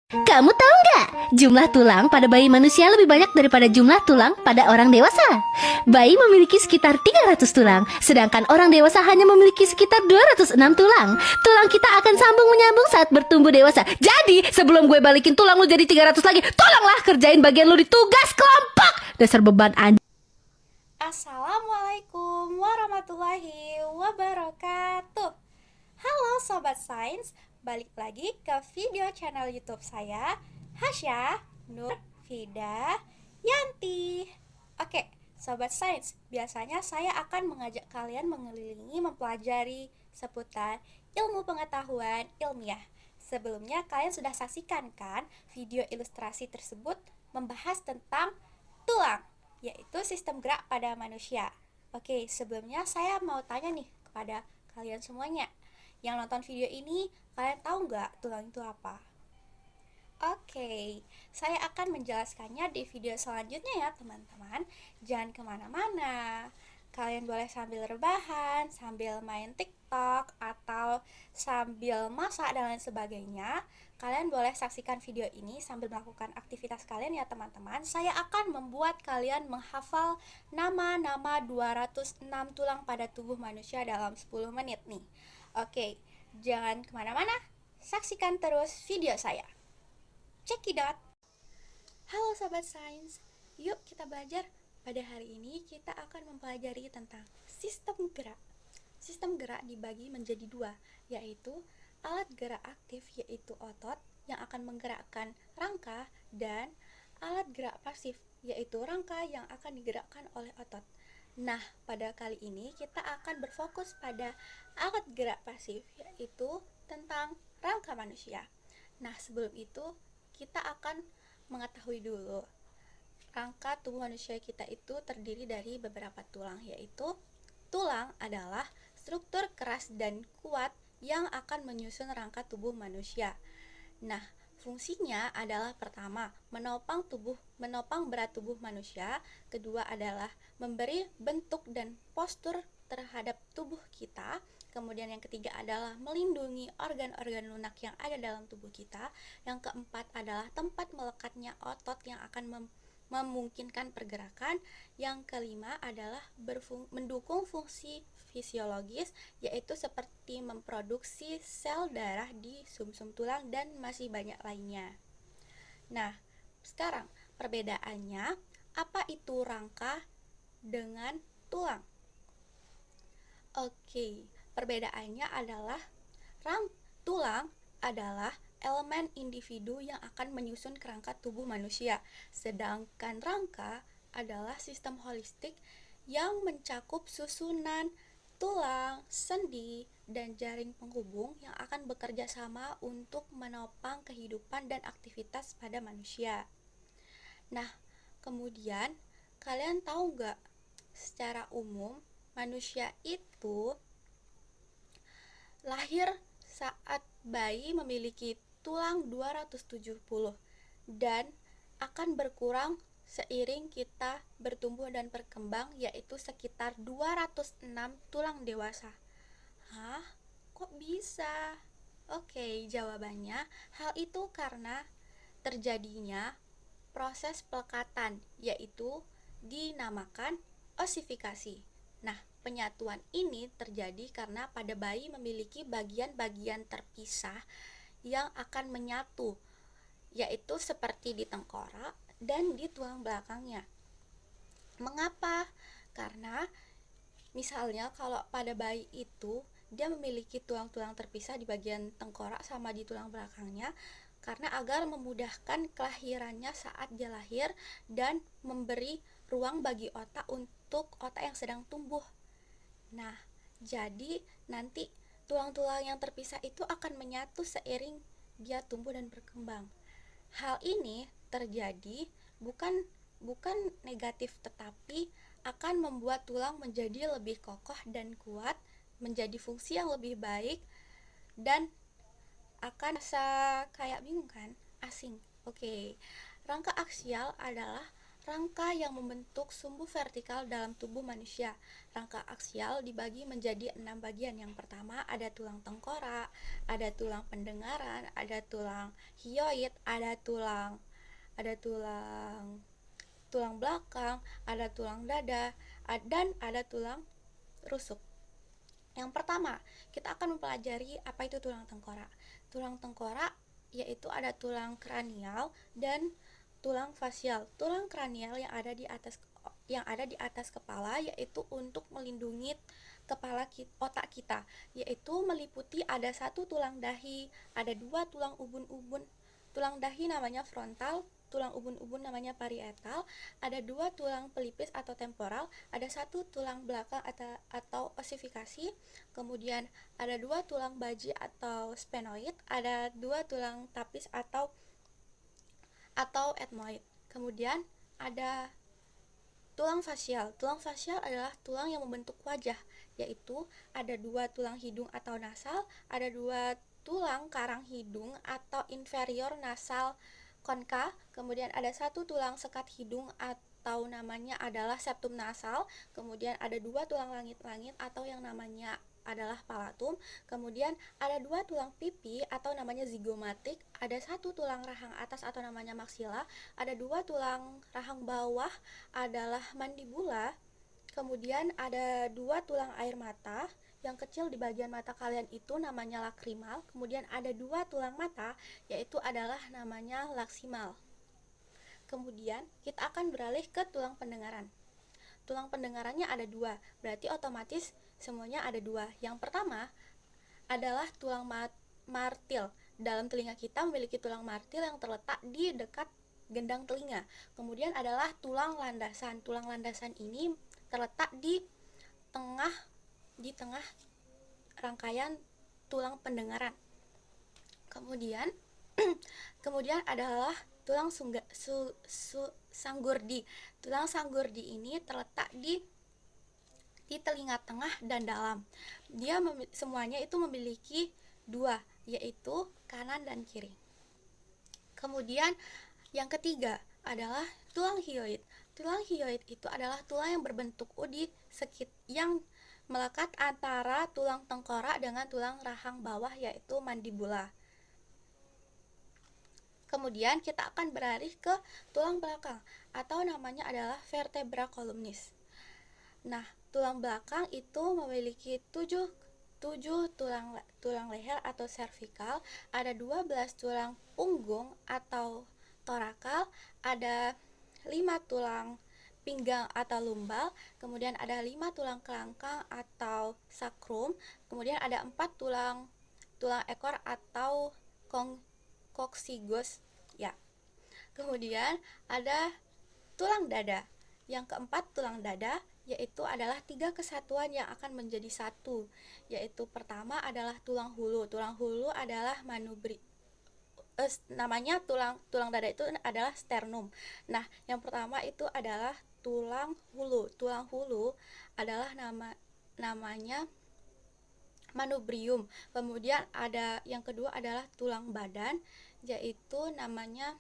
Kamu tahu nggak? Jumlah tulang pada bayi manusia lebih banyak daripada jumlah tulang pada orang dewasa. Bayi memiliki sekitar 300 tulang, sedangkan orang dewasa hanya memiliki sekitar 206 tulang. Tulang kita akan sambung menyambung saat bertumbuh dewasa. Jadi, sebelum gue balikin tulang lu jadi 300 lagi, tolonglah kerjain bagian lu di tugas kelompok. Dasar beban anjing. Assalamualaikum warahmatullahi wabarakatuh. Halo Sobat Sains, balik lagi ke video channel YouTube saya, Hasya Nur Fida Yanti. Oke, Sobat Sains, biasanya saya akan mengajak kalian mengelilingi mempelajari seputar ilmu pengetahuan ilmiah. Sebelumnya kalian sudah saksikan kan video ilustrasi tersebut membahas tentang tulang, yaitu sistem gerak pada manusia. Oke, sebelumnya saya mau tanya nih kepada kalian semuanya. Yang nonton video ini, kalian tahu nggak tulang itu apa? Oke, saya akan menjelaskannya di video selanjutnya ya teman-teman. Jangan kemana-mana. Kalian boleh sambil rebahan, sambil main TikTok, atau sambil masak dan lain sebagainya. Kalian boleh saksikan video ini sambil melakukan aktivitas kalian ya teman-teman. Saya akan membuat kalian menghafal nama-nama 206 tulang pada tubuh manusia dalam 10 menit nih. Oke, jangan kemana-mana. Saksikan terus video saya. Check it out. Halo Sobat Sains, yuk kita belajar. Pada hari ini kita akan mempelajari tentang sistem gerak. Sistem gerak dibagi menjadi dua, yaitu alat gerak aktif yaitu otot yang akan menggerakkan rangka, dan alat gerak pasif yaitu rangka yang akan digerakkan oleh otot. Nah, pada kali ini kita akan berfokus pada alat gerak pasif yaitu tentang rangka manusia. Nah, sebelum itu kita akan mengetahui dulu rangka tubuh manusia kita itu terdiri dari beberapa tulang, yaitu tulang adalah struktur keras dan kuat yang akan menyusun rangka tubuh manusia. Nah, fungsinya adalah pertama, menopang berat tubuh manusia, kedua adalah memberi bentuk dan postur terhadap tubuh kita, kemudian yang ketiga adalah melindungi organ-organ lunak yang ada dalam tubuh kita, yang keempat adalah tempat melekatnya otot yang akan memungkinkan pergerakan, yang kelima adalah mendukung fungsi fisiologis yaitu seperti memproduksi sel darah di sumsum tulang dan masih banyak lainnya. Nah, sekarang perbedaannya, apa itu rangka dengan tulang? Oke, perbedaannya adalah tulang adalah elemen individu yang akan menyusun kerangka tubuh manusia, sedangkan rangka adalah sistem holistik yang mencakup susunan tulang, sendi, dan jaring penghubung yang akan bekerja sama untuk menopang kehidupan dan aktivitas pada manusia. Nah, kemudian kalian tahu nggak, secara umum manusia itu lahir saat bayi memiliki tulang 270 dan akan berkurang seiring kita bertumbuh dan berkembang, yaitu sekitar 206 tulang dewasa. Hah? Kok bisa? Oke, jawabannya hal itu karena terjadinya proses pelekatan, yaitu dinamakan osifikasi. Nah, penyatuan ini terjadi karena pada bayi memiliki bagian-bagian terpisah yang akan menyatu, yaitu seperti di tengkorak dan di tulang belakangnya. Mengapa? Karena misalnya kalau pada bayi itu dia memiliki tulang-tulang terpisah di bagian tengkorak sama di tulang belakangnya, karena agar memudahkan kelahirannya saat dia lahir dan memberi ruang bagi otak untuk otak yang sedang tumbuh. Nah, jadi nanti tulang-tulang yang terpisah itu akan menyatu seiring dia tumbuh dan berkembang. Hal ini terjadi bukan negatif, tetapi akan membuat tulang menjadi lebih kokoh dan kuat, menjadi fungsi yang lebih baik, dan akan rasa kayak bingung kan? Asing. Oke. Rangka aksial adalah rangka yang membentuk sumbu vertikal dalam tubuh manusia. Rangka aksial dibagi menjadi 6 bagian. Yang pertama ada tulang tengkorak, ada tulang pendengaran, ada tulang hyoid, ada tulang belakang, ada tulang dada, dan ada tulang rusuk. Yang pertama, kita akan mempelajari apa itu tulang tengkorak. Tulang tengkorak yaitu ada tulang kranial dan tulang fasial. Tulang kranial yang ada di atas kepala yaitu untuk melindungi otak kita, yaitu meliputi ada 1 tulang dahi, ada 2 tulang ubun-ubun. Tulang dahi namanya frontal, tulang ubun-ubun namanya parietal, ada 2 tulang pelipis atau temporal, ada 1 tulang belakang atau osifikasi, kemudian ada 2 tulang baji atau sphenoid, ada 2 tulang tapis atau ethmoid. Kemudian ada tulang fasial. Tulang fasial adalah tulang yang membentuk wajah, yaitu ada 2 tulang hidung atau nasal, ada 2 tulang karang hidung atau inferior nasal konka, kemudian ada 1 tulang sekat hidung atau namanya adalah septum nasal, kemudian ada 2 tulang langit-langit atau yang namanya adalah palatum, kemudian ada 2 tulang pipi atau namanya zigomatik, ada 1 tulang rahang atas atau namanya maksila, ada 2 tulang rahang bawah adalah mandibula, kemudian ada 2 tulang air mata, yang kecil di bagian mata kalian itu namanya lakrimal, kemudian ada 2 tulang mata yaitu adalah namanya laksimal. Kemudian kita akan beralih ke tulang pendengaran. Tulang pendengarannya ada 2, berarti otomatis semuanya ada 2. Yang pertama adalah tulang martil. Dalam telinga kita memiliki tulang martil yang terletak di dekat gendang telinga. Kemudian adalah tulang landasan. Tulang landasan ini terletak di tengah rangkaian tulang pendengaran. Kemudian adalah tulang sanggurdi. Tulang sanggurdi ini terletak di telinga tengah dan dalam. Dia semuanya itu memiliki 2, yaitu kanan dan kiri. Kemudian yang ketiga adalah tulang hyoid. Tulang hyoid itu adalah tulang yang berbentuk U yang melekat antara tulang tengkorak dengan tulang rahang bawah yaitu mandibula. Kemudian kita akan beralih ke tulang belakang atau namanya adalah vertebra columnis. Nah, tulang belakang itu memiliki 7 tulang leher atau cervical, ada 12 tulang punggung atau torakal, ada 5 tulang pinggang atau lumbal, kemudian ada 5 tulang kelangkang atau sakrum, kemudian ada 4 tulang ekor atau coccygus ya. Kemudian ada tulang dada. Yang keempat, tulang dada, yaitu adalah 3 kesatuan yang akan menjadi satu, yaitu pertama adalah tulang hulu. Tulang hulu adalah namanya tulang dada itu adalah sternum. Nah, yang pertama itu adalah tulang hulu. Tulang hulu adalah namanya manubrium. Kemudian ada yang kedua adalah tulang badan, yaitu namanya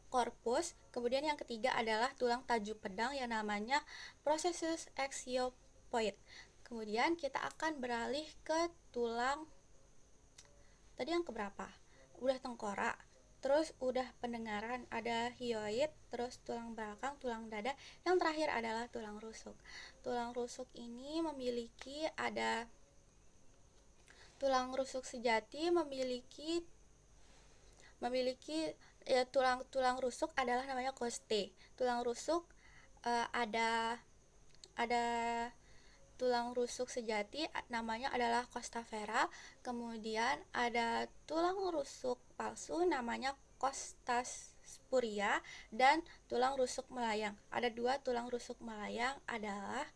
corpus. Kemudian yang ketiga adalah tulang tajuk pedang yang namanya processus exiopoid. Kemudian kita akan beralih ke tulang tadi yang keberapa? Udah tengkorak, terus udah pendengaran, ada hyoid, terus tulang belakang, tulang dada, yang terakhir adalah tulang rusuk. Tulang rusuk ini memiliki ada tulang rusuk sejati memiliki tulang rusuk adalah namanya coste. Tulang rusuk ada tulang rusuk sejati namanya adalah costa vera, kemudian ada tulang rusuk palsu namanya costa spuria, dan tulang rusuk melayang. Ada 2 tulang rusuk melayang adalah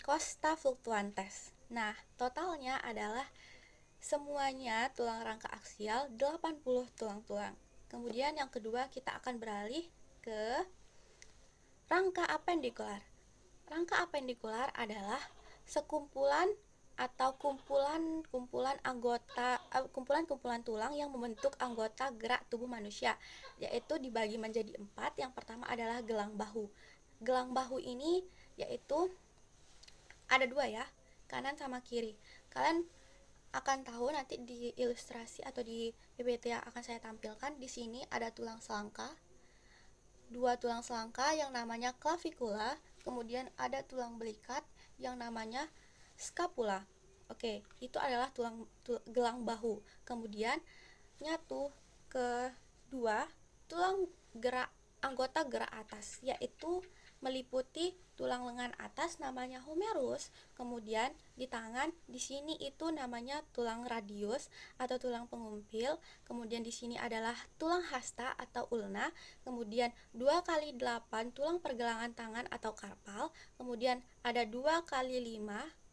costa fluctuantes. Nah, totalnya adalah semuanya tulang rangka aksial 80 tulang-tulang. Kemudian yang kedua kita akan beralih ke rangka apendikular. Rangka apendikular adalah sekumpulan atau kumpulan-kumpulan kumpulan-kumpulan tulang yang membentuk anggota gerak tubuh manusia, yaitu dibagi menjadi 4. Yang pertama adalah gelang bahu. Gelang bahu ini yaitu ada 2 ya, kanan sama kiri. Kalian akan tahu nanti di ilustrasi atau di PPT yang akan saya tampilkan. Di sini ada tulang selangka, 2 tulang selangka yang namanya clavikula, kemudian ada tulang belikat yang namanya scapula. Oke, itu adalah gelang bahu. Kemudian nyatu ke 2 tulang anggota gerak atas, yaitu meliputi tulang lengan atas namanya humerus, kemudian di tangan di sini itu namanya tulang radius atau tulang pengumpil, kemudian di sini adalah tulang hasta atau ulna, kemudian 2x8 tulang pergelangan tangan atau karpal, kemudian ada 2x5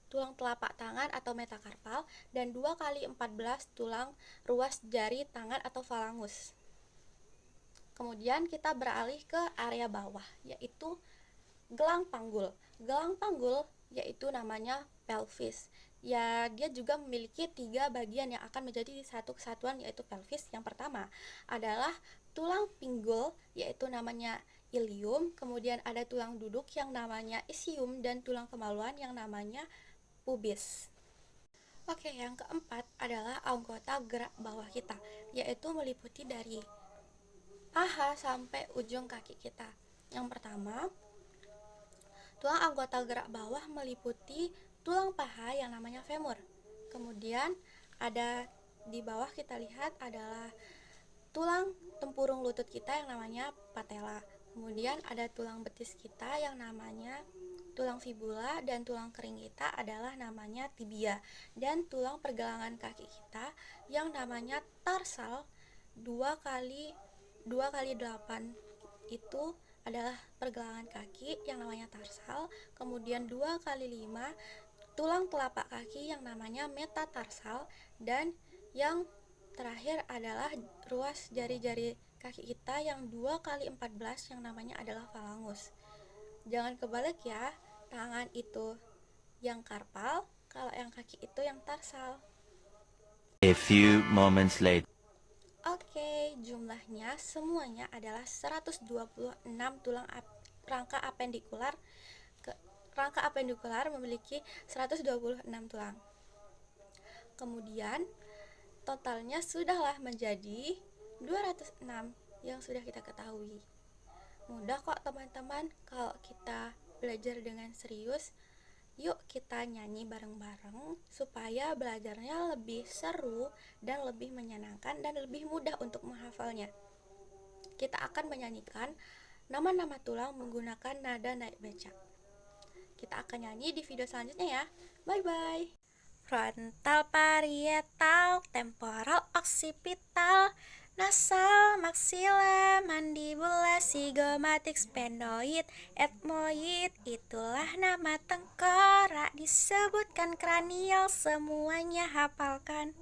tulang telapak tangan atau metakarpal, dan 2x14 tulang ruas jari tangan atau falangus. Kemudian kita beralih ke area bawah, yaitu gelang panggul. Gelang panggul yaitu namanya pelvis. Ya, dia juga memiliki 3 bagian yang akan menjadi satu kesatuan, yaitu pelvis. Yang pertama adalah tulang pinggul, yaitu namanya ilium. Kemudian ada tulang duduk yang namanya ischium, dan tulang kemaluan yang namanya pubis. Oke, yang keempat adalah anggota gerak bawah kita, yaitu meliputi dari paha sampai ujung kaki kita. Yang pertama, tulang anggota gerak bawah meliputi tulang paha yang namanya femur. Kemudian ada di bawah kita lihat adalah tulang tempurung lutut kita yang namanya patella. Kemudian ada tulang betis kita yang namanya tulang fibula, dan tulang kering kita adalah namanya tibia, dan tulang pergelangan kaki kita yang namanya tarsal 2x8 itu adalah pergelangan kaki yang namanya tarsal. Kemudian 2x5 tulang telapak kaki yang namanya metatarsal, dan yang terakhir adalah ruas jari-jari kaki kita yang 2x14 yang namanya adalah falangus. Jangan kebalik ya, tangan itu yang karpal, kalau yang kaki itu yang tarsal. A few moments later. Oke, jumlahnya semuanya adalah 126 tulang rangka apendikular. Rangka apendikular memiliki 126 tulang. Kemudian totalnya sudahlah menjadi 206 yang sudah kita ketahui. Mudah kok teman-teman kalau kita belajar dengan serius. Yuk kita nyanyi bareng-bareng supaya belajarnya lebih seru dan lebih menyenangkan dan lebih mudah untuk menghafalnya. Kita akan menyanyikan nama-nama tulang menggunakan nada naik becak. Kita akan nyanyi di video selanjutnya ya. Bye-bye. Frontal, parietal, temporal, occipital, nasal, maxilla, mandibula, zygomatic, sphenoid, ethmoid. Itulah nama tengkorak, disebutkan kranial, semuanya hafalkan.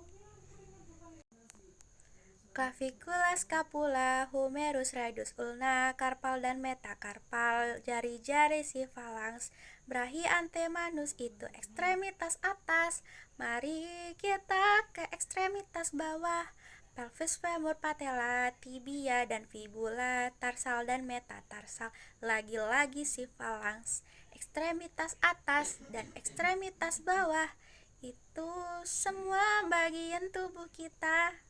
Clavicula, scapula, humerus, radius, ulna, karpal dan metakarpal, jari-jari si falangs, brachi, antemanus itu ekstremitas atas. Mari kita ke ekstremitas bawah, pelvis, femur, patella, tibia dan fibula, tarsal dan metatarsal, lagi-lagi si falangs, ekstremitas atas dan ekstremitas bawah. Itu semua bagian tubuh kita.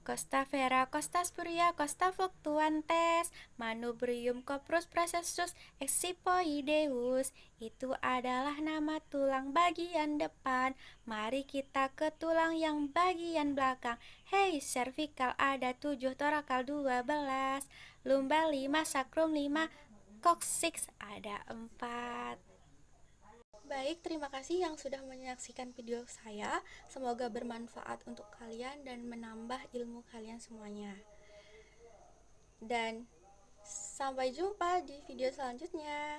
Costa vera, costa spuria, costa fluctuantes, manubrium, coprus, processus, excipoideus. Itu adalah nama tulang bagian depan. Mari kita ke tulang yang bagian belakang. Hey, cervical ada 7, thoracal 12, lumbal 5, sacrum 5, coccyx ada 4. Baik, terima kasih yang sudah menyaksikan video saya. Semoga bermanfaat untuk kalian dan menambah ilmu kalian semuanya. Dan sampai jumpa di video selanjutnya.